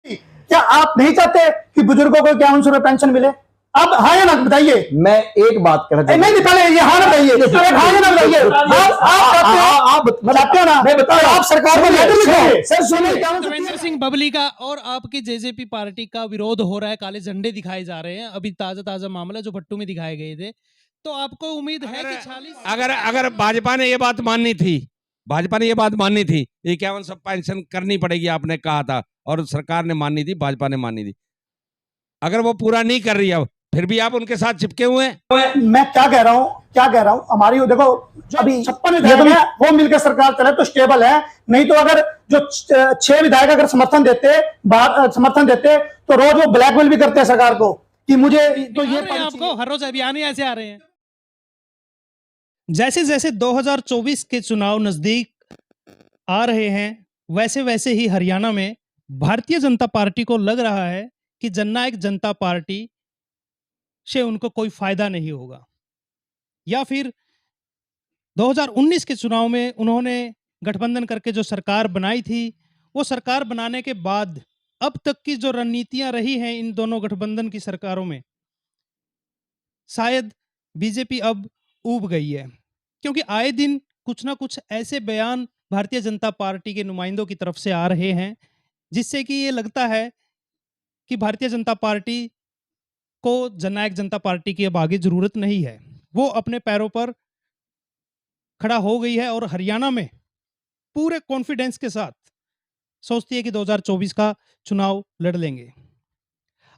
क्या आप नहीं चाहते कि बुजुर्गों को 5100 पेंशन मिले? आप हाँ या ना बताइए। मैं एक बात कहना चाहता हूं, नहीं पहले ये हाँ ना बताइए, हाँ या ना बताइए। आप चाहते हो ना, मैं बता रहा हूं, आप सरकार को लेटर लिखो। सर सुनिए, देवेंद्र सिंह बबली का और आपकी जेजेपी पार्टी का विरोध हो रहा है, काले झंडे दिखाए जा रहे हैं, अभी ताजा मामला जो भट्टू में दिखाए गए थे, तो आपको उम्मीद है कि 46 अगर भाजपा ने ये बात माननी थी, भाजपा ने ये बात माननी थी, 51 पेंशन करनी पड़ेगी आपने कहा था और सरकार ने माननी थी, भाजपा ने माननी थी, अगर वो पूरा नहीं कर रही है फिर भी आप उनके साथ चिपके हुए हैं। मैं क्या कह रहा हूं, हमारी देखो अभी 56 विधायक है, वो मिलकर सरकार चले तो स्टेबल है, नहीं तो अगर जो 6 विधायक अगर समर्थन देते तो रोज वो ब्लैकमेल भी करते हैं सरकार को कि मुझे तो ये आपको हर रोज अभियान ही ऐसे आ रहे हैं। जैसे जैसे 2024 के चुनाव नजदीक आ रहे हैं, वैसे वैसे ही हरियाणा में भारतीय जनता पार्टी को लग रहा है कि जननायक जनता पार्टी से उनको कोई फायदा नहीं होगा, या फिर 2019 के चुनाव में उन्होंने गठबंधन करके जो सरकार बनाई थी, वो सरकार बनाने के बाद अब तक की जो रणनीतियां रही हैं इन दोनों गठबंधन की सरकारों में, शायद बीजेपी अब ऊब गई है, क्योंकि आए दिन कुछ ना कुछ ऐसे बयान भारतीय जनता पार्टी के नुमाइंदों की तरफ से आ रहे हैं जिससे कि ये लगता है कि भारतीय जनता पार्टी को जननायक जनता पार्टी की अब आगे जरूरत नहीं है, वो अपने पैरों पर खड़ा हो गई है और हरियाणा में पूरे कॉन्फिडेंस के साथ सोचती है कि 2024 का चुनाव लड़ लेंगे।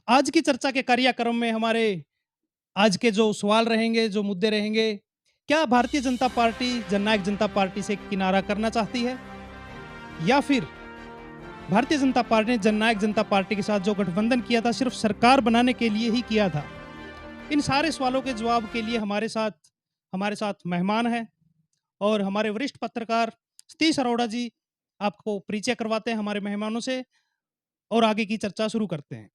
आज की चर्चा के कार्यक्रम में हमारे आज के जो सवाल रहेंगे, जो मुद्दे रहेंगे, क्या भारतीय जनता पार्टी जननायक जनता पार्टी से किनारा करना चाहती है, या फिर भारतीय जनता पार्टी ने जननायक जनता पार्टी के साथ जो गठबंधन किया था सिर्फ सरकार बनाने के लिए ही किया था? इन सारे सवालों के जवाब के लिए हमारे साथ मेहमान हैं और हमारे वरिष्ठ पत्रकार सतीश अरोड़ा जी आपको परिचय करवाते हैं हमारे मेहमानों से और आगे की चर्चा शुरू करते हैं।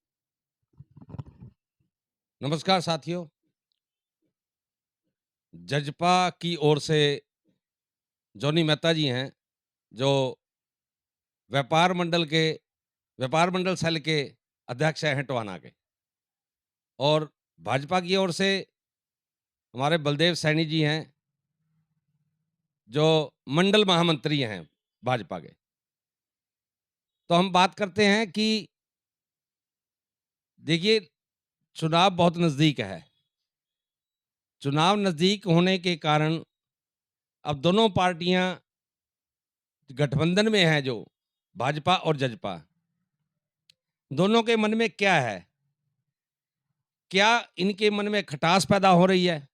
नमस्कार साथियों, जजपा की ओर से जॉनी मेहता जी हैं जो व्यापार मंडल सेल के अध्यक्ष हैं टोहाना के, और भाजपा की ओर से हमारे बलदेव सैनी जी हैं जो मंडल महामंत्री हैं भाजपा के। तो हम बात करते हैं कि देखिए, चुनाव बहुत नज़दीक है, चुनाव नज़दीक होने के कारण अब दोनों पार्टियां गठबंधन में हैं, जो भाजपा और जजपा, दोनों के मन में क्या है, क्या इनके मन में खटास पैदा हो रही है?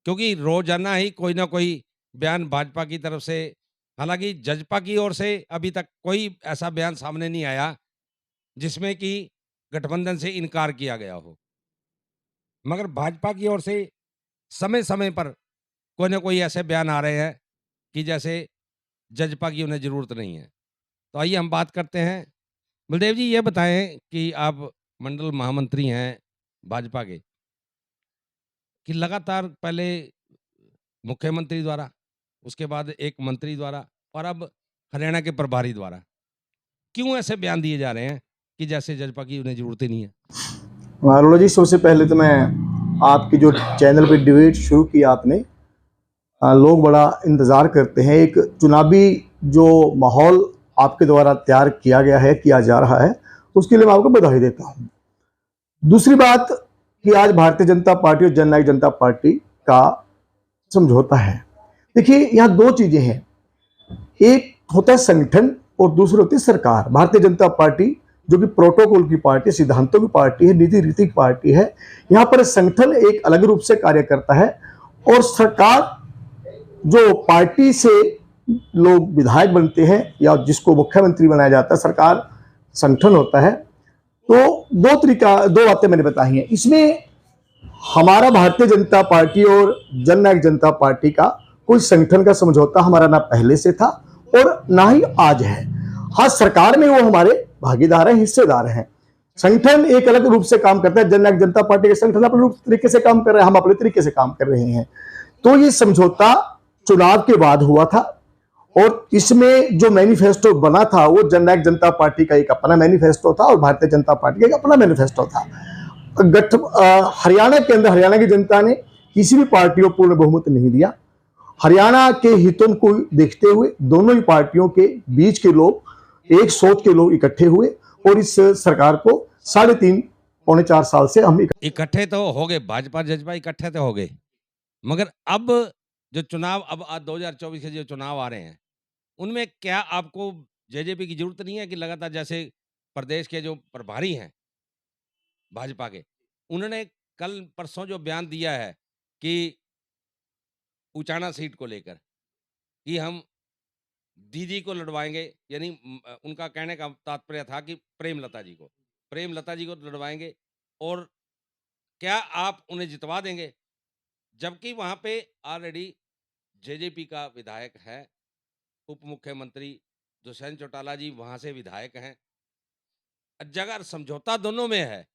क्योंकि रोजाना ही कोई ना कोई बयान भाजपा की तरफ से, हालांकि जजपा की ओर से अभी तक कोई ऐसा बयान सामने नहीं आया जिसमें कि गठबंधन से इनकार किया गया हो, मगर भाजपा की ओर से समय समय पर कोई ना कोई ऐसे बयान आ रहे हैं कि जैसे जजपा की उन्हें जरूरत नहीं है। तो आइए हम बात करते हैं। बलदेव जी, ये बताएं कि आप मंडल महामंत्री हैं भाजपा के, कि लगातार पहले मुख्यमंत्री द्वारा, उसके बाद एक मंत्री द्वारा और अब हरियाणा के प्रभारी द्वारा क्यों ऐसे बयान दिए जा रहे हैं कि जैसे जजपा की उन्हें जरूरत ही नहीं है? अरोड़ा जी, सबसे पहले तो मैं आपकी जो चैनल पे डिबेट शुरू किया आपने, लोग बड़ा इंतज़ार करते हैं, एक चुनावी जो माहौल आपके द्वारा तैयार किया जा रहा है, उसके लिए मैं आपको बधाई देता हूं। दूसरी बात कि आज भारतीय जनता पार्टी और जननायक जनता पार्टी का समझौता है। देखिए, यहाँ दो चीजें हैं, एक होता है संगठन और दूसरी होती है सरकार। भारतीय जनता पार्टी जो कि प्रोटोकॉल की पार्टी, सिद्धांतों की पार्टी है, नीति रीति की पार्टी है, यहाँ पर संगठन एक अलग रूप से कार्य करता है और सरकार जो पार्टी से लोग विधायक बनते हैं या जिसको मुख्यमंत्री बनाया जाता है, सरकार संगठन होता है। तो दो बातें मैंने बताई हैं। इसमें हमारा भारतीय जनता पार्टी और जननायक जनता पार्टी का कोई संगठन का समझौता हमारा ना पहले से था और ना ही आज है। हाँ, सरकार में वो हमारे भागीदार हैं, हिस्सेदार हैं। संगठन एक अलग रूप से काम करता है, जननायक जनता पार्टी के संगठन अपने तरीके से काम कर रहे हैं, हम अपने तरीके से काम कर रहे हैं। तो ये समझौता चुनाव के बाद हुआ था और इसमें जो मैनिफेस्टो बना था वो जननायक जनता पार्टी का एक अपना मैनिफेस्टो था और भारतीय जनता पार्टी का एक अपना मैनिफेस्टो था। हरियाणा के अंदर हरियाणा की जनता ने किसी भी पार्टी को पूर्ण बहुमत नहीं दिया। हरियाणा के हितों को देखते हुए दोनों ही पार्टियों के बीच के लोग, एक सोच के लोग इकट्ठे हुए और इस सरकार को 3.5 पौने 4 साल से हम इकट्ठे तो हो गए, भाजपा जजपा इकट्ठे तो हो गए, मगर अब जो चुनाव अब 2024 के जो चुनाव आ रहे हैं उनमें क्या आपको जेजेपी की जरूरत नहीं है कि लगातार जैसे प्रदेश के जो प्रभारी हैं भाजपा के, उन्होंने कल परसों जो बयान दिया है कि उचाना सीट को लेकर कि हम दीदी को लड़वाएंगे, यानी उनका कहने का तात्पर्य था कि प्रेमलता जी को लड़वाएंगे, और क्या आप उन्हें जितवा देंगे? जबकि वहां पे ऑलरेडी जेजेपी का विधायक है, उप मुख्यमंत्री दुष्यंत चौटाला जी वहां से विधायक हैं। अगर समझौता दोनों में है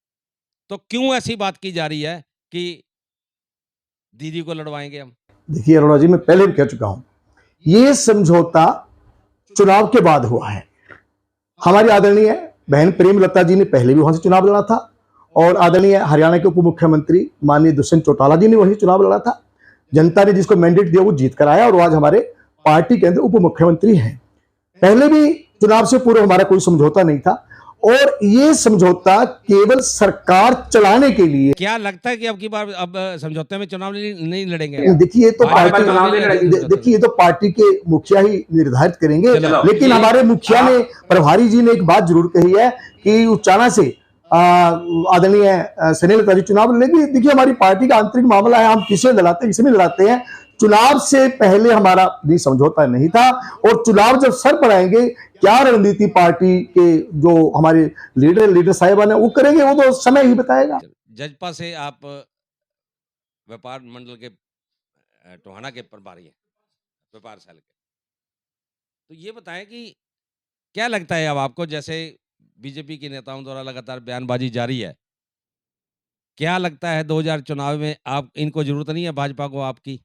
तो क्यों ऐसी बात की जा रही है कि दीदी को लड़वाएंगे हम? देखिए अरोड़ा जी, मैं पहले भी कह चुका हूं, ये समझौता चुनाव के बाद हुआ है। हमारी आदरणीय बहन प्रेमलता जी ने पहले भी वहां से चुनाव लड़ा था और आदरणीय हरियाणा के उप मुख्यमंत्री माननीय दुष्यंत चौटाला जी ने वहीं चुनाव लड़ा था। जनता ने जिसको मैंडेट दिया वो जीत कर आया और आज हमारे पार्टी के अंदर उप मुख्यमंत्री हैं। पहले भी चुनाव से पूर्व हमारा कोई समझौता नहीं था और ये समझौता केवल सरकार चलाने के लिए। क्या लगता है कि अब की बार अब समझौते में चुनाव नहीं लड़ेंगे? देखिए ये तो पार्टी के मुखिया ही निर्धारित करेंगे, लेकिन हमारे मुखिया ने, प्रभारी जी ने एक बात जरूर कही है कि उचाना से आदरणीय स्नेहलता जी चुनाव लड़ेगी। देखिए हमारी पार्टी का आंतरिक मामला है, हम किसे लड़ाते हैं, किसे नहीं लड़ाते हैं। चुनाव से पहले हमारा भी समझौता नहीं था और चुनाव जब सर पर आएंगे, क्या रणनीति पार्टी के जो हमारे लीडर साहिबान है वो करेंगे, वो तो समय ही बताएगा। जजपा से आप व्यापार मंडल के टोहाना के प्रभारी हैं, व्यापार सेल के, तो ये बताएं कि क्या लगता है अब आपको, जैसे बीजेपी के नेताओं द्वारा लगातार बयानबाजी जारी है, क्या लगता है 2000 चुनाव में आप इनको जरूरत नहीं है भाजपा को आपकी?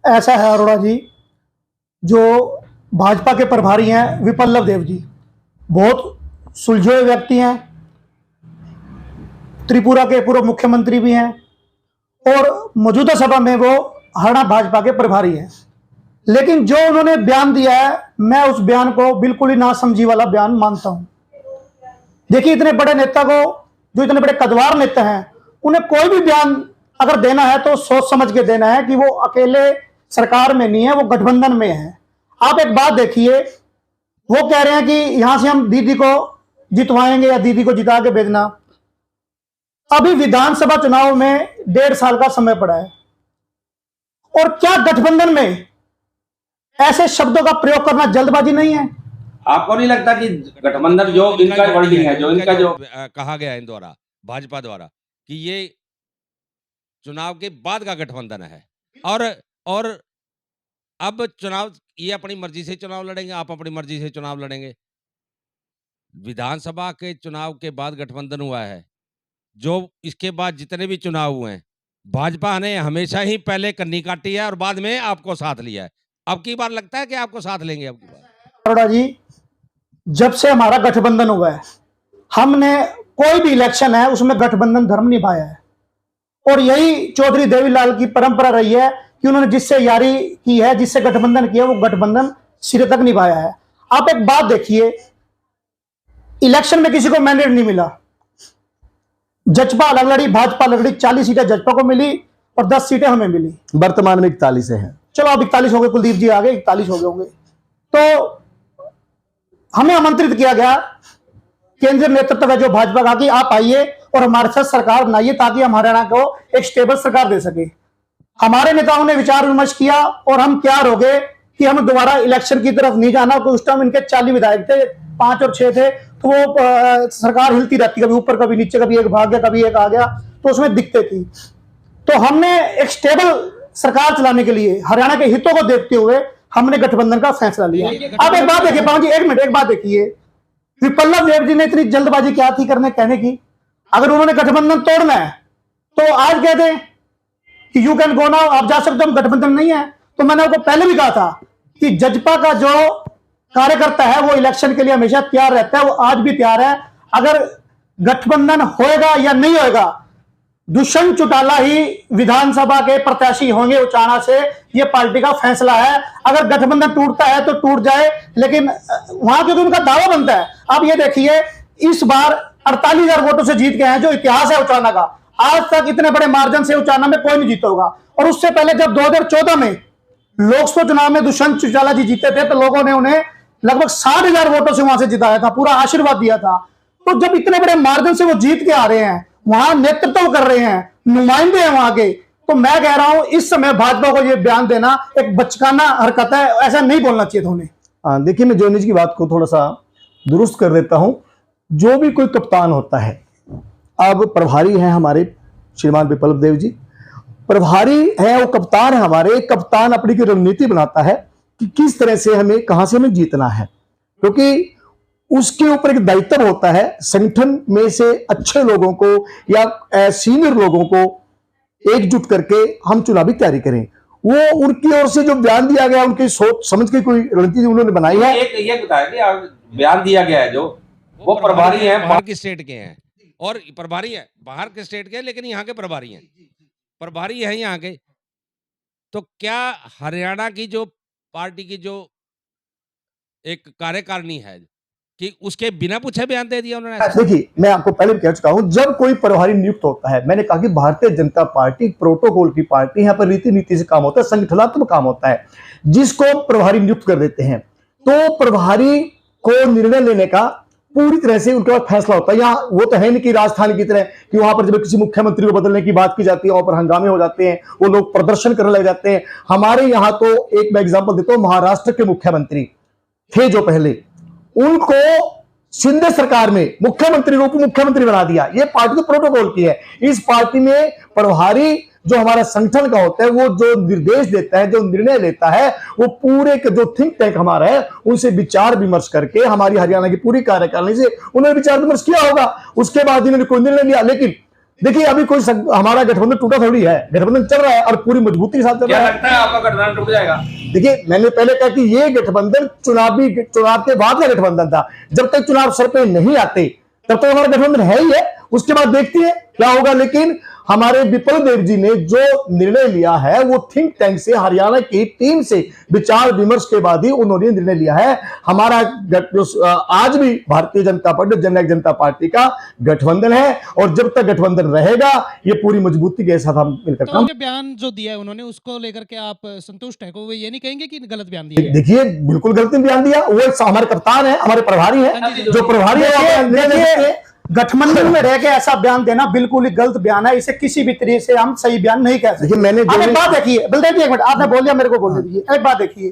ऐसा है अरोड़ा जी, जो भाजपा के प्रभारी हैं विपल्लव देव जी बहुत सुलझे हुए व्यक्ति हैं, त्रिपुरा के पूर्व मुख्यमंत्री भी हैं और मौजूदा सभा में वो हरियाणा भाजपा के प्रभारी हैं। लेकिन जो उन्होंने बयान दिया है, मैं उस बयान को बिल्कुल ही नासमझी वाला बयान मानता हूं। देखिए इतने बड़े नेता को, जो इतने बड़े कद्दावर नेता हैं, उन्हें कोई भी बयान अगर देना है तो सोच समझ के देना है कि वो अकेले सरकार में नहीं है, वो गठबंधन में है। आप एक बात देखिए, वो कह रहे हैं कि यहां से हम दीदी को जितवाएंगे या दीदी को जिता के भेजना। अभी विधानसभा चुनाव में 1.5 साल का समय पड़ा है और क्या गठबंधन में ऐसे शब्दों का प्रयोग करना जल्दबाजी नहीं है? आपको नहीं लगता कि गठबंधन जो इनका वर्डिंग है, जो इनका जो कहा गया इन द्वारा, भाजपा द्वारा, कि ये चुनाव के बाद का गठबंधन है और अब चुनाव ये अपनी मर्जी से चुनाव लड़ेंगे, आप अपनी मर्जी से चुनाव लड़ेंगे। विधानसभा के चुनाव के बाद गठबंधन हुआ है, जो इसके बाद जितने भी चुनाव हुए हैं भाजपा ने हमेशा ही पहले कन्नी काटी है और बाद में आपको साथ लिया है। अब की बार लगता है कि आपको साथ लेंगे? अब की बार अरोड़ा जी, जब से हमारा गठबंधन हुआ है, हमने कोई भी इलेक्शन है उसमें गठबंधन धर्म निभाया है और यही चौधरी देवीलाल की परंपरा रही है कि उन्होंने जिससे यारी की है, जिससे गठबंधन किया, वो गठबंधन सिरे तक निभाया है। आप एक बात देखिए, इलेक्शन में किसी को मैंडेट नहीं मिला, जजपा अलग लड़ी, भाजपा अलग लड़ी, 40 सीटें जजपा को मिली और 10 सीटें हमें मिली। वर्तमान में 41 है। चलो अब 41 हो गए, कुलदीप जी आ गए, 41 हो गए होंगे। तो हमें आमंत्रित किया गया केंद्रीय नेतृत्व है जो भाजपा का कि आप आइए और हमारे साथ सरकार बनाइए ताकि हम हरियाणा को एक स्टेबल सरकार दे सके। हमारे नेताओं ने विचार विमर्श किया और हम तैयार हो गए कि हम दोबारा इलेक्शन की तरफ नहीं जाना। उस टाइम इनके 40 विधायक थे, 5 और 6 थे, तो वो सरकार हिलती रहती, कभी ऊपर कभी नीचे, कभी एक भाग गया कभी एक आ गया, तो उसमें दिक्कतें थी। तो हमने एक स्टेबल सरकार चलाने के लिए हरियाणा के हितों को देखते हुए हमने गठबंधन का फैसला लिया। आप एक बात देखिए पवन जी, एक मिनट, एक बात देखिए, विपल्लव देव जी ने इतनी जल्दबाजी क्या थी कहने की? अगर उन्होंने गठबंधन तोड़ना है तो आज कह दें कि यू कैन गो नाउ, आप जा सकते हो, हम गठबंधन नहीं है। तो मैंने आपको पहले भी कहा था कि जजपा का जो कार्यकर्ता है वो इलेक्शन के लिए हमेशा तैयार रहता है, वो आज भी तैयार है। अगर गठबंधन होएगा या नहीं होएगा, दुष्यंत चौटाला ही विधानसभा के प्रत्याशी होंगे उचाना से, ये पार्टी का फैसला है। अगर गठबंधन टूटता है तो टूट जाए, लेकिन वहां क्योंकि उनका दावा बनता है। अब ये देखिए, इस बार 48,000 वोटों से जीत गए हैं, जो इतिहास है उचाना का। आज तक इतने बड़े मार्जिन से उचाना में कोई नहीं जीता होगा। और उससे पहले जब 2014 में लोकसभा चुनाव में दुष्यंत चौटाला जी जीते थे, तो लोगों ने उन्हें लगभग 60,000 वोटों से वहां से जिताया था, पूरा आशीर्वाद दिया था। तो जब इतने बड़े मार्जिन से वो जीत के आ रहे हैं, वहां नेतृत्व कर रहे हैं, नुमाइंदे हैं वहां के, तो मैं कह रहा हूं इस समय भाजपा को ये बयान देना एक बचकाना हरकत है, ऐसा नहीं बोलना चाहिए था उन्हें। देखिए, मैं जोनी जी की बात को थोड़ा सा दुरुस्त कर देता हूं। जो भी कोई कप्तान होता है, अब प्रभारी हैं हमारे श्रीमान विप्लव देव जी, प्रभारी है, वो कप्तान है हमारे। कप्तान अपनी की रणनीति बनाता है कि किस तरह से हमें, कहां से हमें जीतना है, क्योंकि उसके ऊपर एक दायित्व होता है संगठन में से अच्छे लोगों को या सीनियर लोगों को एकजुट करके हम चुनावी तैयारी करें। वो उनकी ओर से जो बयान दिया गया, उनकी सोच समझ के कोई रणनीति उन्होंने बनाई है। एक ये बताया कि आप बयान दिया गया है, जो वो प्रभारी हैं, बाहर के स्टेट के हैं, और प्रभारी है बाहर के स्टेट के, लेकिन यहाँ के प्रभारी हैं, प्रभारी हैं यहाँ के। तो क्या हरियाणा की जो पार्टी की जो एक कार्यकारिणी है कि उसके बिना पूछे बयान दे दिया उन्होंने? देखिए, मैं आपको पहले भी कह चुका हूं, जब कोई प्रभारी नियुक्त होता है, मैंने कहा कि भारतीय जनता पार्टी प्रोटोकॉल की पार्टी, यहाँ पर रीति नीति से काम होता है, संगठनात्मक काम होता है, जिसको प्रभारी नियुक्त कर देते हैं। तो प्रभारी को निर्णय लेने का पूरी तरह से उनके पास फैसला होता है। यहाँ वो तो है नहीं कि राजस्थान की तरह कि वहां पर जब किसी मुख्यमंत्री को बदलने की बात की जाती है, वहां पर हंगामे हो जाते हैं, वो लोग प्रदर्शन करने लग जाते हैं। हमारे यहाँ तो एक मैं एग्जाम्पल देता हूं, महाराष्ट्र के मुख्यमंत्री थे जो पहले, उनको शिंदे सरकार में मुख्यमंत्री उप मुख्यमंत्री बना दिया। ये पार्टी तो प्रोटोकॉल की है। इस पार्टी में प्रभारी जो हमारा संगठन का होता है, वो जो निर्देश देता है, जो निर्णय लेता है, वो पूरे जो थिंक टैंक हमारा है, उनसे विचार विमर्श करके, हमारी हरियाणा की पूरी कार्यकारिणी से उन्होंने विचार विमर्श किया होगा, उसके बाद इन्होंने कोई निर्णय लिया। लेकिन देखिए, अभी कोई हमारा गठबंधन टूटा थोड़ी है, गठबंधन चल रहा है और पूरी मजबूती के साथ चल क्या रहा है। लगता है आपका गठबंधन टूट जाएगा? देखिए, मैंने पहले कहा कि ये गठबंधन चुनाव के बाद का गठबंधन था। जब तक चुनाव सर पे नहीं आते तब तक हमारा गठबंधन है ही है, उसके बाद देखते हैं क्या होगा। लेकिन हमारे विप्लव देव जी ने जो निर्णय लिया है, वो थिंक टैंक से, हरियाणा की टीम से विचार विमर्श के बाद ही उन्होंने निर्णय लिया है। हमारा आज भी भारतीय जनता पार्टी, जननायक जनता पार्टी का गठबंधन है, और जब तक गठबंधन रहेगा, ये पूरी मजबूती के साथ हम मिलकर तो काम। उनके बयान जो दिया है उन्होंने, उसको लेकर के आप संतुष्ट है? वो ये नहीं कहेंगे कि गलत बयान दिया है? देखिए, बिल्कुल गलत बयान दिया। वो एक हमारे कप्तान है, हमारे प्रभारी है, जो प्रभारी है। गठबंधन में रह के ऐसा बयान देना बिल्कुल ही गलत बयान है। इसे किसी भी तरीके से हम सही बयान नहीं कह सकते। मैंने आप एक बात देखिए, बलदेव जी, एक मिनट, आपने बोल दिया, मेरे को बोलने दीजिए। एक बात देखिए,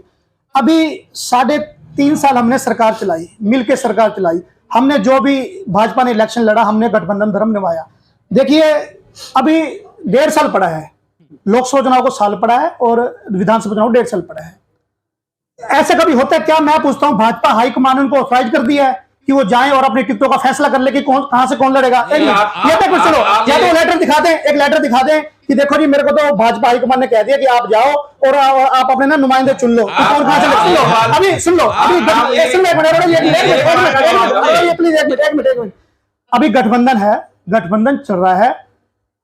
अभी 3.5 साल हमने सरकार चलाई, मिलकर सरकार चलाई। हमने जो भी भाजपा ने इलेक्शन लड़ा, हमने गठबंधन धर्म निभाया। देखिए, अभी 1.5 साल पड़ा है, लोकसभा चुनाव को साल पड़ा है और विधानसभा चुनाव 1.5 साल पड़ा है। ऐसा कभी होता है क्या? मैं पूछता हूं, भाजपा हाईकमान उनको ऑथराइज कर दिया है कि वो जाएं और अपनी टिकटों का फैसला कर ले कि कौन कहां से कौन लड़ेगा? या तो लेटर दिखा दें, एक लेटर दिखा दें कि देखो जी, मेरे को तो भाजपा हाईकमान ने कह दिया कि आप जाओ और आप अपने ना नुमाइंदे चुन लो, तो कौन कहां से लड़ेगा? अभी सुन लो, अभी एक मिनट, अभी गठबंधन है, गठबंधन चल रहा है।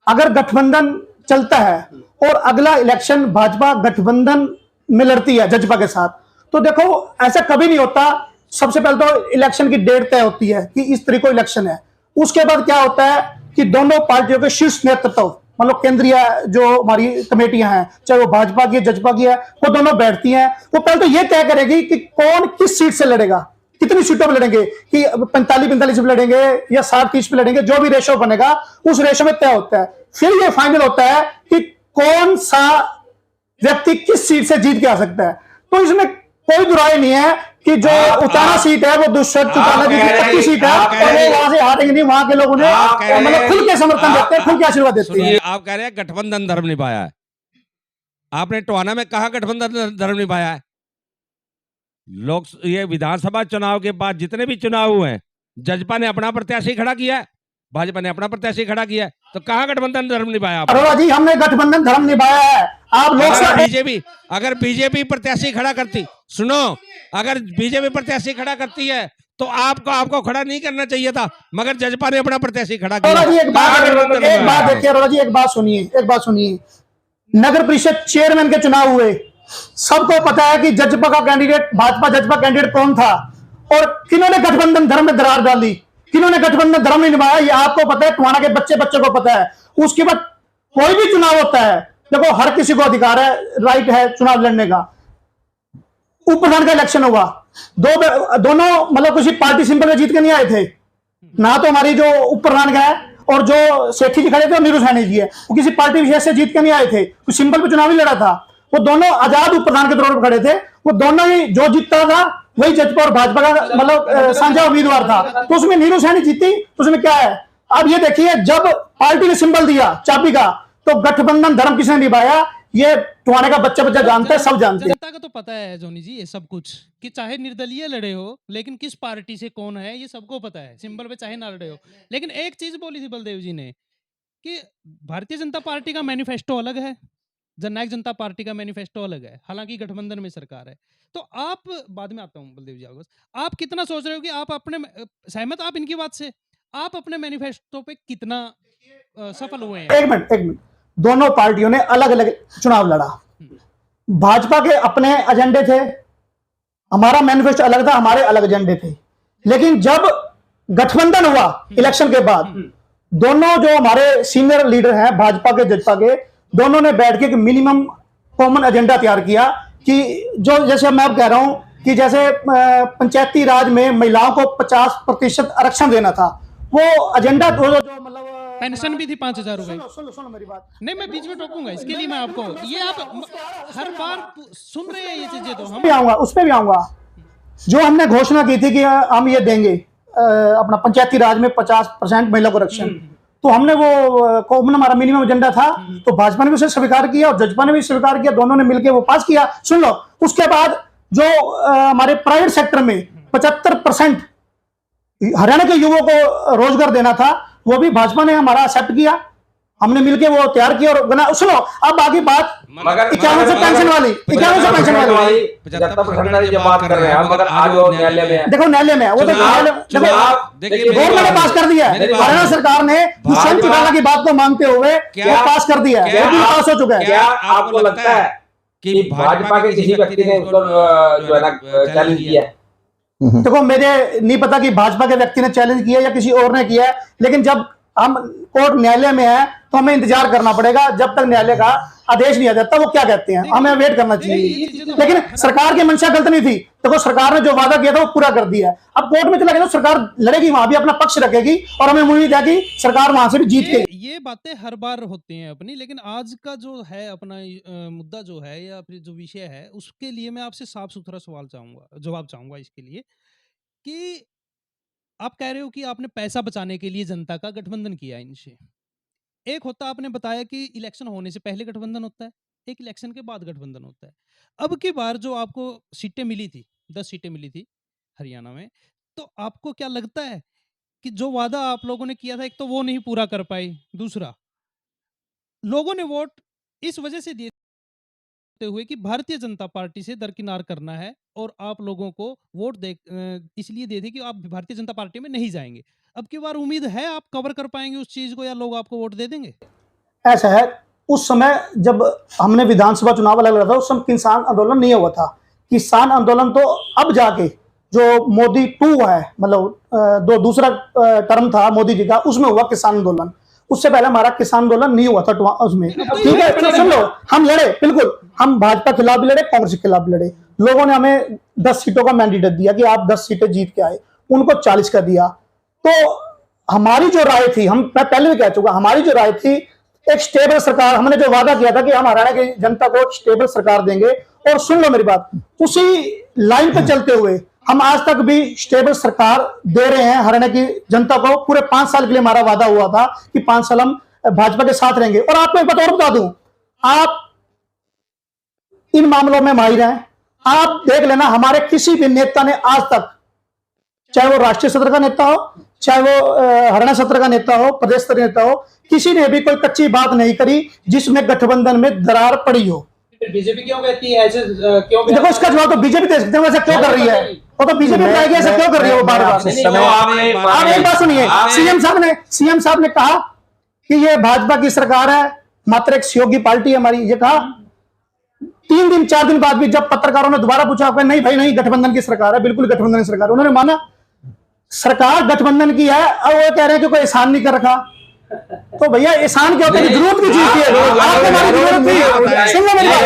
अगर गठबंधन चलता है और अगला इलेक्शन भाजपा गठबंधन में लड़ती है जजपा के साथ, तो देखो ऐसा कभी नहीं होता। सबसे पहले तो इलेक्शन की डेट तय होती है कि इस तरीके को इलेक्शन है। उसके बाद क्या होता है कि दोनों पार्टियों के शीर्ष नेतृत्व, मतलब केंद्रीय जो हमारी कमेटियां हैं, चाहे वो भाजपा की है, जजपा की है, वो दोनों बैठती हैं। वो पहले तो ये तय करेगी कि कौन किस सीट से लड़ेगा, कितनी सीटों पर लड़ेंगे, कि 45-45 पे लड़ेंगे या 60-30 पे लड़ेंगे। जो भी रेशो बनेगा उस रेशो में तय होता है। फिर ये फाइनल होता है कि कौन सा व्यक्ति किस सीट से जीत के आ सकता है। तो इसमें कोई दुराई नहीं है कि जो उचाना सीट है वो दुष्यंत चौटाला जी की पक्की सीट है, और वो वहां से हारेंगे नहीं। वहां के लोग उन्हें मतलब खुल के समर्थन देते हैं, खुल के आशीर्वाद देते हैं। आप कह रहे हैं गठबंधन धर्म निभाया है, आपने टोहाना में कहा गठबंधन धर्म निभाया है। ये विधानसभा चुनाव के बाद जितने भी चुनाव हुए हैं, जजपा ने अपना प्रत्याशी खड़ा किया है, भाजपा ने अपना प्रत्याशी खड़ा किया है। तो कहाँ गठबंधन धर्म निभाया आपने? अरोड़ा जी, हमने गठबंधन धर्म निभाया है। आप लोग अगर बीजेपी प्रत्याशी खड़ा करती, सुनो, अगर बीजेपी प्रत्याशी खड़ा करती है तो आपको खड़ा नहीं करना चाहिए था, मगर जजपा ने अपना प्रत्याशी खड़ा किया। अरोड़ा जी, एक बात देखिए अरोड़ा जी, एक बात सुनिए। नगर परिषद चेयरमैन के चुनाव हुए, सबको पता है कि जजपा का कैंडिडेट, भाजपा जजपा कैंडिडेट कौन था और किन्होंने गठबंधन धर्म में दरार डाली, किन्होंने गठबंधन धर्म नहीं निभाया, ये आपको पता है, टुहाना के बच्चे को पता है। उसके बाद कोई भी चुनाव होता है, देखो हर किसी को अधिकार है, राइट है चुनाव लड़ने का। उप प्रधान का इलेक्शन हुआ, दोनों मतलब किसी पार्टी सिंबल में जीत के नहीं आए थे ना, तो हमारी जो उप प्रधान का है और जो सेठी जी खड़े थे नीरू सैनी जी है, वो किसी पार्टी विशेष से जीत के नहीं आए थे, कुछ सिंबल पे चुनाव ही लड़ा था। वो दोनों आजाद उप प्रधान के तौर पर खड़े थे, वो दोनों ही जो जीतता था वही जजपा और भाजपा का मतलब साझा उम्मीदवार था। तो उसमें नीरू सैनी जीती, तो उसमें क्या है? अब ये देखिए, जब पार्टी ने सिंबल दिया चाबी का, तो गठबंधन धर्म किसने निभाया, ये टुहाने का बच्चा जानता है, सब जानते हैं। जनता को तो पता है जोनी जी, ये सब कुछ, कि चाहे निर्दलीय लड़े हो, लेकिन किस पार्टी से कौन है ये सबको पता है, सिंबल पे चाहे ना लड़े हो। लेकिन एक चीज बोली थी बलदेव जी ने कि भारतीय जनता पार्टी का मैनिफेस्टो अलग है, जननायक जनता पार्टी का मैनिफेस्टो अलग है, हालांकि गठबंधन में सरकार है। तो आप, बाद में आता हूं बलदेव जी, आप कितना सोच रहे हो कि आप अपने, सहमत आप इनकी बात से, आप अपने मैनिफेस्टो पे कितना सफल हुए हैं? एक मिनट, दोनों पार्टियों ने अलग अलग चुनाव लड़ा। भाजपा के अपने एजेंडे थे, हमारा मैनिफेस्टो अलग था, हमारे अलग एजेंडे थे। लेकिन जब गठबंधन हुआ इलेक्शन के बाद, दोनों जो हमारे सीनियर लीडर हैं भाजपा के जजपा के, दोनों ने बैठ के एक मिनिमम कॉमन एजेंडा तैयार किया कि जो, जैसे मैं अब कह रहा हूं कि जैसे पंचायती राज में महिलाओं को 50% आरक्षण देना था, वो एजेंडा जो मतलब पेंशन भी थी 5,000 रुपए। सुनो मेरी बात। नहीं, मैं बीच में टोकूंगा, इसके लिए मैं आपको, ये आप हर बार सुन रहे हैं ये चीजें, तो हम भी आऊंगा, उस पर भी आऊंगा। जो हमने घोषणा की थी कि हम ये देंगे अपना पंचायती राज में 50% महिला को आरक्षण, तो हमने वो कॉमन हमारा मिनिमम एजेंडा था, तो भाजपा ने भी उसे स्वीकार किया और जजपा ने भी स्वीकार किया, दोनों ने मिलकर वो पास किया। सुन लो, उसके बाद जो हमारे प्राइवेट सेक्टर में 75% हरियाणा के युवाओं को रोजगार देना था, वो भी भाजपा ने हमारा एक्सेप्ट किया, हमने मिलके वो तैयार किया। और सुनो, अब आगे बात 51 से पेंशन वाली, 75% की बात कर रहे हैं, मगर आज वो न्यायालय में है। देखो न्यायालय में है वो, तो गवर्नमेंट ने पास कर दिया है, हरियाणा सरकार ने दुष्यंत चौटाला की बात को मानते हुए वो पास कर दिया है, वो भी पास हो चुका है। क्या आपको लगता है कि भाजपा के किसी व्यक्ति ने उसको जो है ना चैलेंज किया है? देखो, मुझे नहीं पता कि भाजपा के व्यक्ति ने चैलेंज किया या किसी और ने किया है, लेकिन जब हम कोर्ट न्यायालय में है तो हमें इंतजार करना पड़ेगा जब तक न्यायालय का आदेश नहीं आ जाता, वो क्या कहते हैं, हमें वेट करना चाहिए। लेकिन सरकार की मंशा गलत नहीं थी, देखो सरकार ने जो वादा किया था वो पूरा कर दिया है। अब कोर्ट में चला गया तो सरकार लड़ेगी, वहां भी अपना पक्ष रखेगी और हमें उम्मीद है कि सरकार वहां से भी जीत के। ये बातें हर बार होती हैं अपनी, लेकिन आज का जो है अपना मुद्दा जो है या फिर जो विषय है, उसके लिए मैं आपसे साफ सुथरा जवाब चाहूंगा इसके लिए, कि आप कह रहे हो कि आपने पैसा बचाने के लिए जनता का गठबंधन किया इनसे। एक होता, आपने बताया कि इलेक्शन होने से पहले गठबंधन होता है, एक इलेक्शन के बाद गठबंधन होता है। अब की बार जो आपको सीटें मिली थी, 10 सीटें मिली थी हरियाणा में, तो आपको क्या लगता है कि जो वादा आप लोगों ने किया था, एक तो वो नहीं पूरा कर पाए, दूसरा लोगों ने वोट इस वजह से दिए हुए कि भारतीय जनता पार्टी से दरकिनार करना है, और आप लोगों को वोट इसलिए दे दी कि आप भारतीय जनता पार्टी में नहीं जाएंगे। अब की बार उम्मीद है आप कवर कर पाएंगे उस चीज को, या लोग आपको वोट दे देंगे? ऐसा है, उस समय जब हमने विधानसभा चुनाव अलग लड़ा था, उस समय किसान आंदोलन नहीं हुआ था। किसान आंदोलन तो अब जाके जो मोदी 2 है, मतलब दूसरा टर्म था मोदी जी का, उसमें हुआ किसान आंदोलन। उससे पहले हमारा किसान आंदोलन नहीं हुआ था उसमें। ठीक है, तो सुन लो, हम लड़े, बिल्कुल हम भाजपा के खिलाफ भी लड़े, कांग्रेस के खिलाफ भी लड़े। लोगों ने हमें 10 सीटों का मैंडेट दिया कि आप 10 सीटें जीत के आए, उनको 40 का दिया। तो हमारी जो राय थी, मैं पहले भी कह चुका, हमारी जो राय थी, एक स्टेबल सरकार, हमने जो वादा किया था कि हम हरियाणा की जनता को स्टेबल सरकार देंगे, और सुन लो मेरी बात, उसी लाइन पे चलते हुए हम आज तक भी स्टेबल सरकार दे रहे हैं हरियाणा की जनता को। पूरे 5 साल के लिए हमारा वादा हुआ था कि 5 साल हम भाजपा के साथ रहेंगे। और आपको एक बात और बता दूं, आप इन मामलों में माहिर हैं, आप देख लेना, हमारे किसी भी नेता ने आज तक, चाहे वो राष्ट्रीय सदर का नेता हो, चाहे वो हरियाणा सत्र का नेता हो, प्रदेश स्तरीय नेता हो, किसी ने भी कोई कच्ची बात नहीं करी जिसमें गठबंधन में दरार पड़ी हो। बीजेपी क्यों कहती है ऐसे, क्यों देखो इसका जवाब तो बीजेपी दे सकते हैं, वैसे क्यों कर रही है, वो तो बीजेपी बताएगी ऐसा क्यों कर रही है वो बार बार। आप एक बात सुनिए, सीएम साहब ने कहा कि ये भाजपा की सरकार है, मात्र एक सहयोगी पार्टी है हमारी, ये कहा। 3 दिन 4 दिन बाद भी जब पत्रकारों ने दोबारा पूछा, आपने नहीं भाई नहीं, गठबंधन की सरकार है, बिल्कुल गठबंधन की सरकार, उन्होंने माना सरकार गठबंधन की है। अब वो कह रहे हैं कि कोई एहसान नहीं कर रखा, तो भैया एहसान क्या होता है, जरूरत की चीज थी, आपको हमारी जरूरत थी, सुन लो मेरी बात,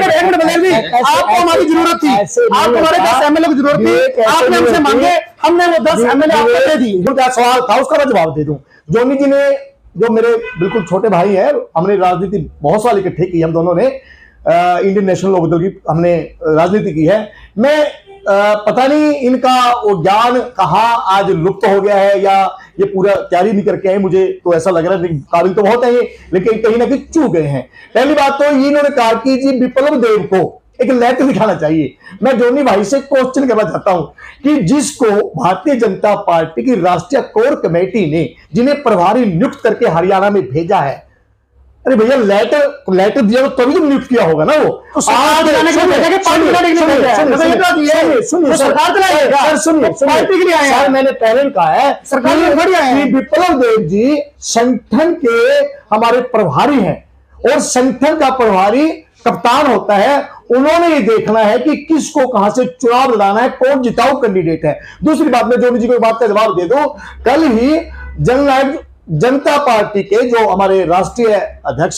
एक मिनट बलदेव जी, आपको हमारी जरूरत थी, आपको हमारे 10 एमएलए की जरूरत थी, आपने हमसे मांगे, हमने वो 10 एमएलए आपको दे दी। जो क्या सवाल था उसका मैं जवाब दे दूं। जोनी जी ने, जो मेरे बिल्कुल छोटे भाई हैं, हमने राजनीति बहुत साल इकट्ठे की, हम दोनों ने इंडियन नेशनल लोकदल की हमने राजनीति की है। मैं पता नहीं इनका वो ज्ञान कहाँ आज लुप्त हो गया है या ये पूरा तैयारी नहीं करके आए, मुझे तो ऐसा लग रहा है। काबिल तो बहुत है ये, लेकिन कहीं ना कहीं चूक गए हैं। पहली बात तो ये इन्होंने कहा कि जी विप्लव देव को एक लेटर दिखाना चाहिए। मैं जोनी भाई से क्वेश्चन करना चाहता हूं कि जिसको भारतीय जनता पार्टी की राष्ट्रीय कोर कमेटी ने जिन्हें प्रभारी नियुक्त करके हरियाणा में भेजा है, अरे भैया लेटर दिया तो तभी तो नियुक्त किया होगा ना वो। सरकार दिलाने के लिए भेजा कि पार्टी दिलाने के लिए भेजा है? सुनिए सरकार दिलाएगा सर, सुनिए पार्टी के लिए आए हैं। मैंने पहले कहा है सरकार ने थोड़ी आए हैं। विप्लव देव जी संगठन के हमारे प्रभारी हैं और संगठन का प्रभारी कप्तान होता है। उन्होंने ये देखना है कि किसको कहां से चुनाव लड़ाना है, कौन जिताऊ कैंडिडेट है। दूसरी बात में जोनी जी को एक बात का जवाब दे दो, कल ही जननायक जनता पार्टी के जो हमारे राष्ट्रीय अध्यक्ष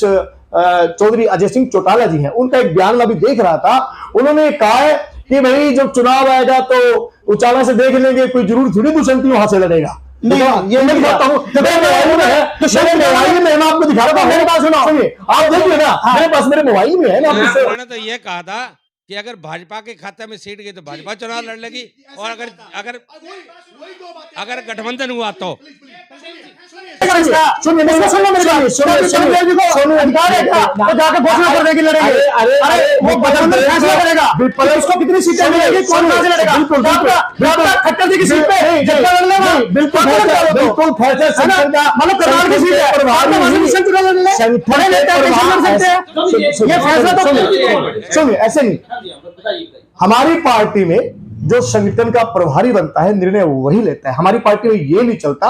चौधरी अजय सिंह चौटाला जी हैं, उनका एक बयान मैं अभी देख रहा था। उन्होंने कहा है कि भाई जब चुनाव आएगा तो उचाला से देख लेंगे, कोई जरूर थोड़ी दूसरी वहां से लड़ेगा। नहीं, ये नहीं बताता हूं, मोबाइल में है तो मैं आपको दिखा रहा हूं। मेरी बात सुनो, सुनिए आप देखिए ना, मेरे पास मेरे मोबाइल में है ना। उन्होंने तो ये कहा था कि अगर भाजपा के खाते में सीट गई तो भाजपा चुनाव लड़ लेगी, और अगर गठबंधन हुआ तो जाकर घोषणा करने की लड़ेंगे। अरे वो गठबंधन फैसला करेगा उसको कितनी सीटें मिलेगी, कौन कहां से लड़ेगा। खट्टर जी की सीट पे जनता लड़ लेगा, बिल्कुल फैसला मतलब कर्नाटक की सीट है, बड़े नेता लड़ सकते हैं, ये फैसला तो सुनिए ऐसे नहीं। हमारी पार्टी में जो संगठन का प्रभारी बनता है निर्णय वही लेता है। हमारी पार्टी में ये नहीं चलता।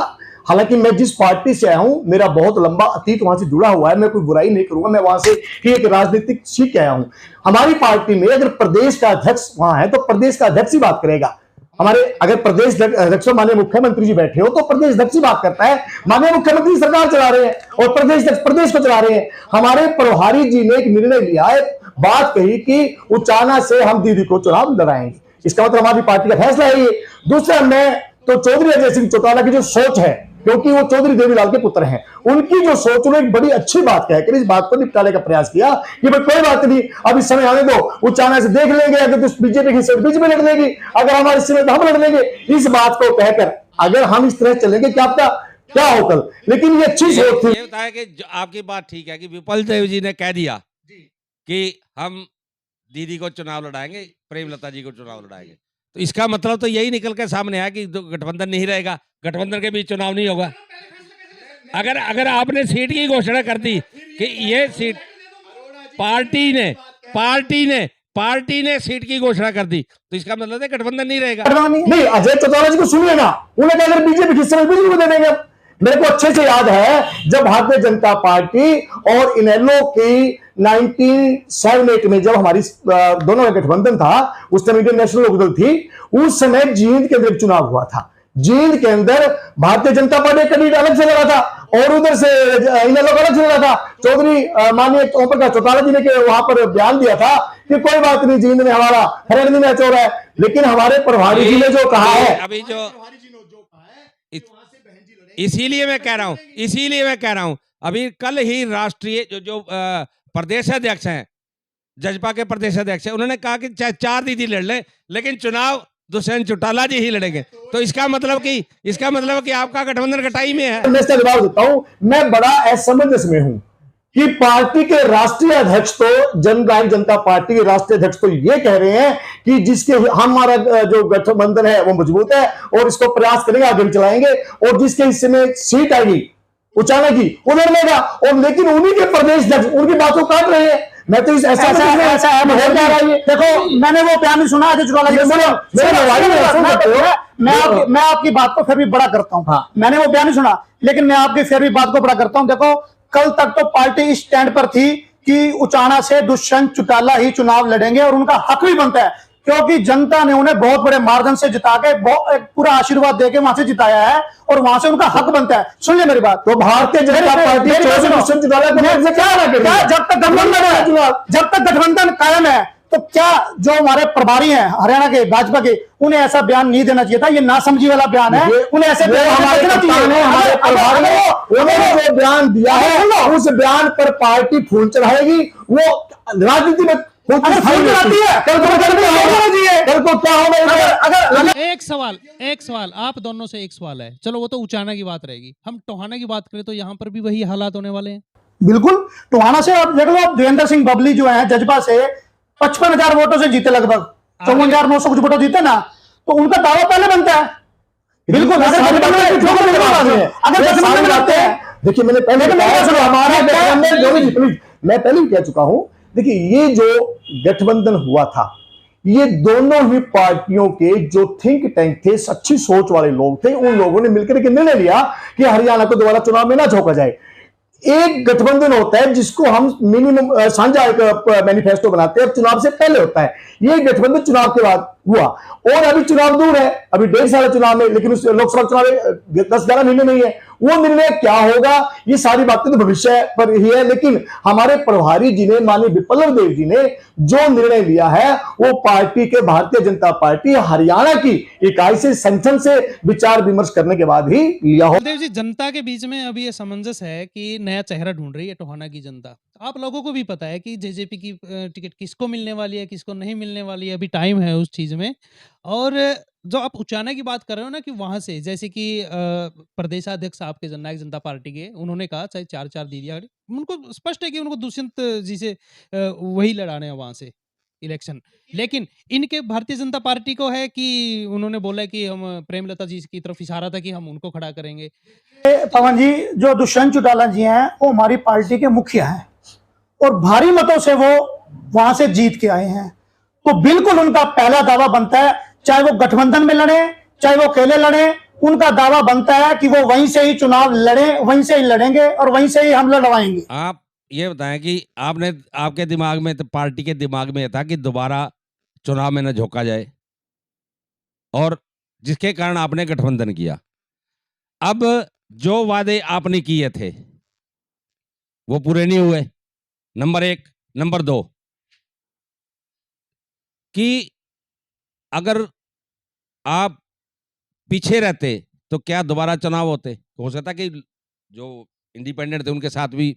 हालांकि मैं जिस पार्टी से आया हूं मेरा बहुत लंबा अतीत वहां से जुड़ा हुआ है, मैं कोई बुराई नहीं करूंगा, मैं वहां से ही एक राजनीतिक सीख के आया हूं। हमारी पार्टी में अगर प्रदेश का अध्यक्ष वहां है तो प्रदेश का अध्यक्ष ही बात करेगा। हमारे अगर प्रदेश अध्यक्ष माननीय मुख्यमंत्री जी बैठे हो तो प्रदेश अध्यक्ष ही बात करता है। माननीय मुख्यमंत्री सरकार चला रहे हैं और प्रदेश अध्यक्ष प्रदेश को चला रहे हैं। हमारे प्रभारी जी ने एक निर्णय लिया है, बात कही कि उचाना से हम दीदी को चुनाव लड़ाएंगे, इसका मतलब हमारी पार्टी का फैसला है ये। दूसरा, मैं तो चौधरी अजय सिंह चौटाला की जो सोच है, क्योंकि वो चौधरी देवीलाल के पुत्र हैं, उनकी जो सोच, उन्होंने एक बड़ी अच्छी बात कहकर इस बात को निपटाने का प्रयास किया कि भाई कोई बात नहीं, अब इस समय आने दो, उचाना से देख लेंगे, अगर तो बीजेपी की सीट बीच में लड़ लेगी, अगर हमारी सीट हम लड़ लेंगे। इस बात को कहकर अगर हम इस तरह चलेंगे क्या हो कल। लेकिन ये अच्छी सोच थी। ये बताया कि आपकी बात ठीक है कि विपुल देव जी ने कह दिया कि हम दीदी को चुनाव लड़ाएंगे, प्रेमलता जी को चुनाव लड़ाएंगे, तो इसका मतलब तो यही निकल के सामने आया कि गठबंधन नहीं रहेगा, गठबंधन के बीच चुनाव नहीं होगा। अगर आपने सीट की घोषणा कर दी कि ये सीट पार्टी ने सीट की घोषणा कर दी, तो इसका मतलब है गठबंधन नहीं रहेगा। नहीं, अजय चौटाला जी को सुनिए ना, उन्होंने कहा अगर बीजेपी हिस्से में बीजेपी को दे देंगे। मेरे को अच्छे से याद है जब भारतीय जनता पार्टी और इनेलो की 1978 में जब हमारी दोनों का गठबंधन था, उस समय इंडियन नेशनल लोकदल थी, उस समय जींद के अंदर चुनाव हुआ था। जींद के अंदर भारतीय जनता पार्टी कैंडिडेट अलग से लड़ा था और उधर से इनेलो का अलग से लड़ा था। चौधरी माननीय ओम प्रकाश चौटाला जी ने वहां पर बयान दिया था कि कोई बात नहीं, जींद में हमारा हरियाणा मैच हो रहा है। लेकिन हमारे प्रभारी जी ने जो कहा है, अभी जो इसीलिए मैं कह रहा हूं अभी कल ही राष्ट्रीय जो प्रदेश अध्यक्ष हैं, जजपा के प्रदेश अध्यक्ष हैं, उन्होंने कहा कि चाहे 4 दीदी लड़ ले लेकिन चुनाव दुष्यंत चौटाला जी ही लड़ेंगे। तो इसका मतलब कि आपका गठबंधन कटाई में है। मैं इसका जवाब देता हूं, मैं बड़ा असमंजस में हूं कि पार्टी के राष्ट्रीय अध्यक्ष तो जननायक जनता पार्टी के राष्ट्रीय अध्यक्ष तो ये कह रहे हैं कि जिसके हमारा जो गठबंधन है वो मजबूत है और इसको प्रयास करेंगे, आगे भी चलाएंगे, और जिसके हिस्से में सीट आएगी उचाना की उधर लेगा। और लेकिन उन्हीं के प्रदेश अध्यक्ष उनकी बातों काट रहे हैं। मैं तो ऐसा है देखो, मैंने वो बयान नहीं सुना मैं आपकी बात को फिर भी बड़ा करता हूं। मैंने वो बयान नहीं सुना, लेकिन मैं आपकी फिर भी बात को बड़ा करता हूं। देखो, कल तक तो पार्टी इस स्टैंड पर थी कि उचाना से दुष्यंत चौटाला ही चुनाव लड़ेंगे और उनका हक भी बनता है, क्योंकि जनता ने उन्हें बहुत बड़े मार्जिन से जिता के पूरा आशीर्वाद देके वहां से जिताया है और वहां से उनका हक बनता है। सुन ले मेरी बात। तो भारतीय जनता पार्टी जब तक गठबंधन कायम है तो क्या जो हमारे प्रभारी हैं हरियाणा के भाजपा के, उन्हें ऐसा बयान नहीं देना चाहिए था? ये नासमझी वाला बयान है, उन्हें ऐसे हमारे प्रभारी ने उन्होंने जो बयान दिया है उस बयान पर पार्टी फूल चढ़ाएगी। वो राजनीति में एक सवाल आप दोनों से एक सवाल है। चलो वो तो उचाना की बात रहेगी, हम टोहाना की बात करें तो यहाँ पर भी वही हालात होने वाले हैं। बिल्कुल, टोहाना से आप देख लो, देवेंद्र सिंह बबली जो है जज्बा से 55,000 वोटों से जीते, लगभग 54,900 कुछ वोटों जीते ना, तो उनका दावा पहले बनता है। बिल्कुल, अगर देखिए मैंने पहले मैं पहले भी कह चुका हूं, देखिए ये जो गठबंधन हुआ था, ये दोनों ही पार्टियों के जो थिंक टैंक थे, अच्छी सोच वाले लोग थे, उन लोगों ने मिलकर एक निर्णय लिया कि हरियाणा को दोबारा चुनाव में ना झोंका जाए। एक गठबंधन होता है जिसको हम मिनिमम साझा एक मैनिफेस्टो बनाते हैं, चुनाव से पहले होता है। ये गठबंधन चुनाव के बाद हुआ और अभी चुनाव दूर है, अभी 1.5 साल चुनाव में, लेकिन उस लोकसभा चुनाव 10-11 महीने में ही है। वो निर्णय क्या होगा, ये सारी बातें तो भविष्य पर ही है, लेकिन हमारे प्रभारी जी ने, माननीय विप्लव देव जी ने जो निर्णय लिया है वो पार्टी के, भारतीय जनता पार्टी हरियाणा की इकाई से, संगठन से विचार विमर्श करने के बाद ही लिया हो। देव जी, जनता के बीच में अभी ये समंजस है कि नया चेहरा ढूंढ रही है टोहाना की जनता। आप लोगों को भी पता है कि जेजेपी की टिकट किसको मिलने वाली है, किसको नहीं मिलने वाली है, अभी टाइम है उस चीज में। और जो आप उचाना की बात कर रहे हो ना, कि वहां से जैसे कि प्रदेशाध्यक्ष आपके जननायक जनता पार्टी के, उन्होंने कहा चाहे 4-4 दीदियां, उनको स्पष्ट है कि उनको दुष्यंत जी से वही लड़ाने हैं वहां से इलेक्शन। लेकिन इनके भारतीय जनता पार्टी को है कि उन्होंने बोला कि हम प्रेमलता जी की तरफ इशारा था कि हम उनको खड़ा करेंगे। पवन जी, जो दुष्यंत चौटाला जी हैं वो हमारी पार्टी के मुखिया हैं और भारी मतों से वो वहां से जीत के आए हैं, तो बिल्कुल उनका पहला दावा बनता है, चाहे वो गठबंधन में लड़े चाहे वो अकेले लड़े, उनका दावा बनता है कि वो वहीं से ही चुनाव लड़े, वहीं से ही लड़ेंगे और वहीं से ही हम लड़वाएंगे। आप ये बताएं कि आपके दिमाग में, तो पार्टी के दिमाग में था कि दोबारा चुनाव में न झोंका जाए, और जिसके कारण आपने गठबंधन किया। अब जो वादे आपने किए थे वो पूरे नहीं हुए, नंबर 1। नंबर 2 कि अगर आप पीछे रहते तो क्या दोबारा चुनाव होते? हो सकता कि जो इंडिपेंडेंट थे उनके साथ भी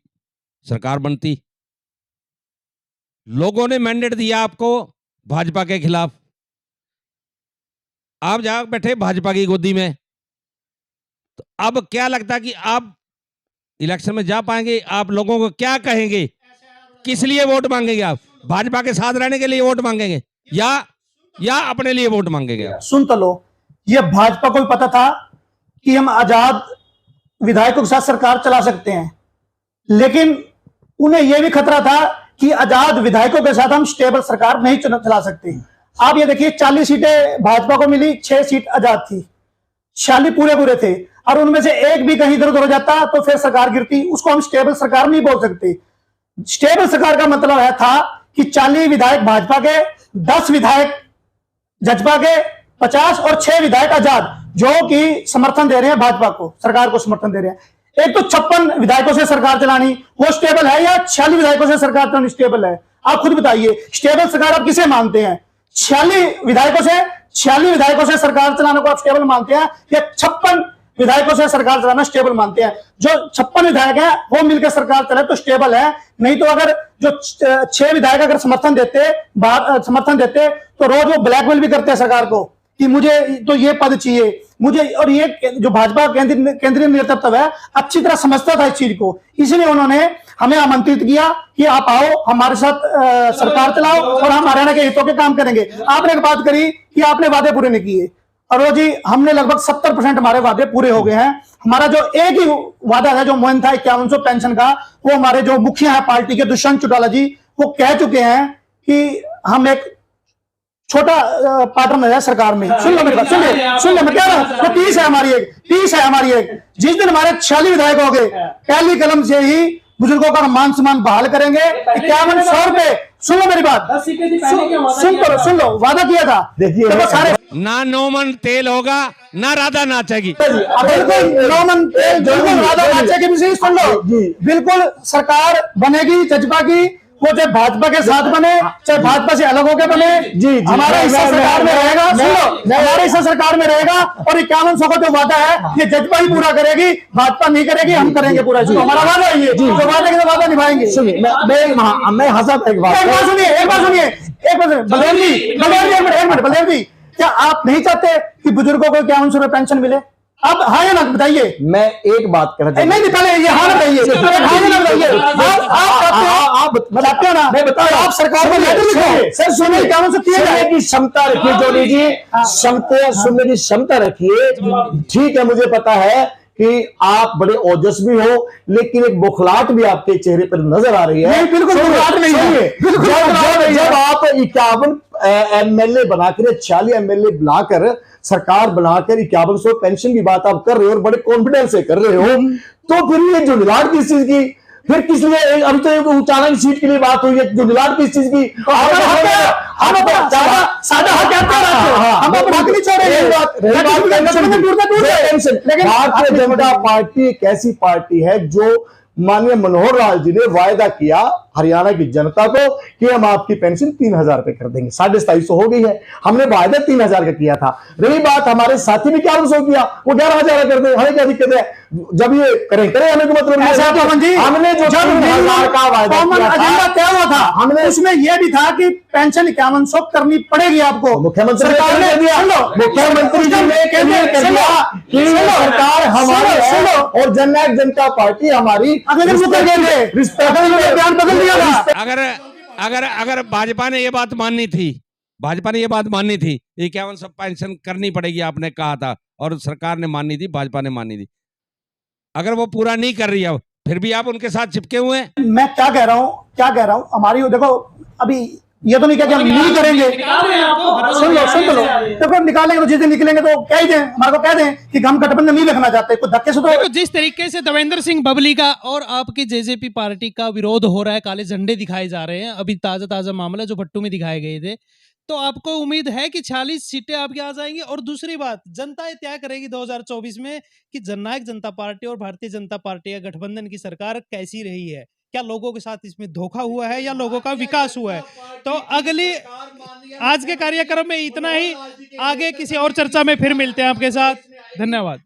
सरकार बनती। लोगों ने मैंडेट दिया आपको भाजपा के खिलाफ, आप जा बैठे भाजपा की गोदी में, तो अब क्या लगता कि आप इलेक्शन में जा पाएंगे? आप लोगों को क्या कहेंगे? किस लिए वोट मांगेंगे? आप भाजपा के साथ रहने के लिए वोट मांगेंगे या अपने लिए वोट मांगेंगे? सुन तो लो, ये भाजपा को भी पता था कि हम आजाद विधायकों के साथ सरकार चला सकते हैं, लेकिन उन्हें यह भी खतरा था कि आजाद विधायकों के साथ हम स्टेबल सरकार नहीं चला सकते। आप ये देखिए, 40 सीटें भाजपा को मिली, 6 सीट आजाद थी, 46 पूरे थे, और उनमें से एक भी कहीं इधर उधर हो जाता तो फिर सरकार गिरती। उसको हम स्टेबल सरकार नहीं बोल सकते। स्टेबल सरकार का मतलब है था कि 40 विधायक भाजपा के, 10 विधायक जजपा के, 50 और 6 विधायक आजाद, जो कि समर्थन दे रहे हैं भाजपा को, सरकार को समर्थन दे रहे हैं। एक तो 56 विधायकों से सरकार चलानी, वो स्टेबल है, या 46 विधायकों से सरकार चलानी स्टेबल है? आप खुद बताइए, स्टेबल सरकार आप किसे मानते हैं? 46 विधायकों से सरकार चलाने को आप स्टेबल मानते हैं, या 56 विधायकों से सरकार चलाना स्टेबल मानते हैं? जो 56 विधायक हैं वो मिलकर सरकार चले तो स्टेबल है, नहीं तो अगर जो 6 विधायक अगर समर्थन देते तो रोज वो ब्लैकमेल भी करते हैं सरकार को कि मुझे तो ये पद चाहिए, मुझे, और ये जो भाजपा केंद्रीय नेतृत्व है अच्छी तरह समझता था इस चीज को, इसलिए उन्होंने हमें आमंत्रित किया कि आप आओ हमारे साथ सरकार चलाओ और हम हरियाणा के हितों के काम करेंगे। आपने एक बात करी कि आपने वादे पूरे नहीं किए, और जी हमने लगभग 70% हमारे वादे पूरे हो गए हैं। हमारा जो एक ही वादा है जो मोहन था 5100 पेंशन का, वो हमारे जो मुखिया है पार्टी के दुष्यंत चौटाला जी वो कह चुके हैं कि हम एक छोटा पार्टनर है सरकार में। सुन लो मेरी बात, सुन लो मैं कह रहा हूं, 30 है हमारी एक जिस दिन हमारे 46 विधायक हो गए, पहली कलम से ही बुजुर्गों का मान सम्मान बहाल करेंगे। 5100 रुपए, सुन लो मेरी बात, सुन लो वादा किया था। देखिए सारे ना 9 मन तेल होगा ना राधा नाचेगी। बिल्कुल 9 मन तेल, बिल्कुल राधा नाचेगी भी, सुन लो बिल्कुल सरकार बनेगी जज्बा की, वो चाहे भाजपा के साथ बने चाहे भाजपा से अलग होकर बने, हमारा हिस्सा सरकार में रहेगा। सुनो, हमारा हिस्सा सरकार में रहेगा और 5100 का जो वादा है ये जज्बा ही पूरा करेगी, भाजपा नहीं करेगी, हम करेंगे पूरा। हमारा वादा है ये, जो वादे के वादा निभाएंगे। सुनिए मैं हंसा एक बात सुनिए बलदेव जी, क्या आप नहीं चाहते कि बुजुर्गों को 5100 रुपए पेंशन मिले? अब हाँ या ना बताइए। मैं एक बात कहना चाहता हूं। नहीं पहले ये हाँ बताइए, हाँ या ना बताइए। आप बताते हो ना, मैं बता रहा हूं। आप सरकार को लेटर लिखो सर, सुनिए 5100 सुनने की क्षमता रखिए जोड़ी जी, सुनने की क्षमता रखिए। ठीक है, मुझे पता है कि आप बड़े ओजस भी हो, लेकिन एक बुखलाहट भी आपके चेहरे पर नजर आ रही है। नहीं, बिल्कुल बुखलाहट नहीं है। जब आप 51 एमएलए बनाकर 46 एमएलए बुलाकर सरकार बनाकर 5100 पेंशन की बात आप कर रहे हो और बड़े कॉन्फिडेंस से कर रहे हो, तो फिर ये जुड़लाट किस चीज की? फिर किस लिए? अभी तो उचालन सीट के लिए बात हुई है, जुड़लाट किस चीज की? भारतीय जनता पार्टी एक ऐसी पार्टी है जो माननीय मनोहर लाल जी ने वायदा किया हरियाणा की जनता को कि हम आपकी पेंशन 3000 रुपए कर देंगे। 2750 हो गई है, हमने वायदा 3000 का किया था। रही बात हमारे साथी ने क्या किया, वो 11,000 कर दे, हमें क्या दिक्कत है? जब ये करें हमें को मतलब हमने जो 3000 का वायदा किया क्या हुआ था, हमने उसमें यह भी था कि पेंशन 5100 करनी पड़ेगी आपको। मुख्यमंत्री सरकार ने दिया, मुख्यमंत्री जी ने क्लियर कर दिया कि सरकार हमारी है और जननायक जनता पार्टी हमारी। बयान बदल दिया था। अगर भाजपा ने ये बात माननी थी, 5100 पेंशन करनी पड़ेगी आपने कहा था और सरकार ने माननी थी, भाजपा ने माननी थी। अगर वो पूरा नहीं कर रही है फिर भी आप उनके साथ चिपके हुए हैं। मैं क्या कह रहा हूं हमारी, देखो अभी ये तो नहीं कहते हम नहीं करेंगे, सुन लो देखो निकालेंगे तो जिस दिन निकलेंगे तो कह दें, हमारे को कह दें कि हम गठबंधन नहीं रखना चाहते, कुछ धक्के से। देखो जिस तरीके से देवेंद्र सिंह बबली का और आपकी जेजेपी पार्टी का विरोध हो रहा है, काले झंडे दिखाए जा रहे हैं, अभी ताजा मामला जो भट्टू में दिखाए गए थे, तो आपको उम्मीद है कि 40 सीटें आपकी आ जाएंगी? और दूसरी बात, जनता ये तय करेगी 2024 में कि जननायक जनता पार्टी और भारतीय जनता पार्टी या गठबंधन की सरकार कैसी रही है। क्या लोगों के साथ इसमें धोखा हुआ है या लोगों का विकास हुआ है? तो अगली आज के कार्यक्रम में इतना ही, आगे किसी और चर्चा में फिर मिलते हैं आपके साथ। धन्यवाद।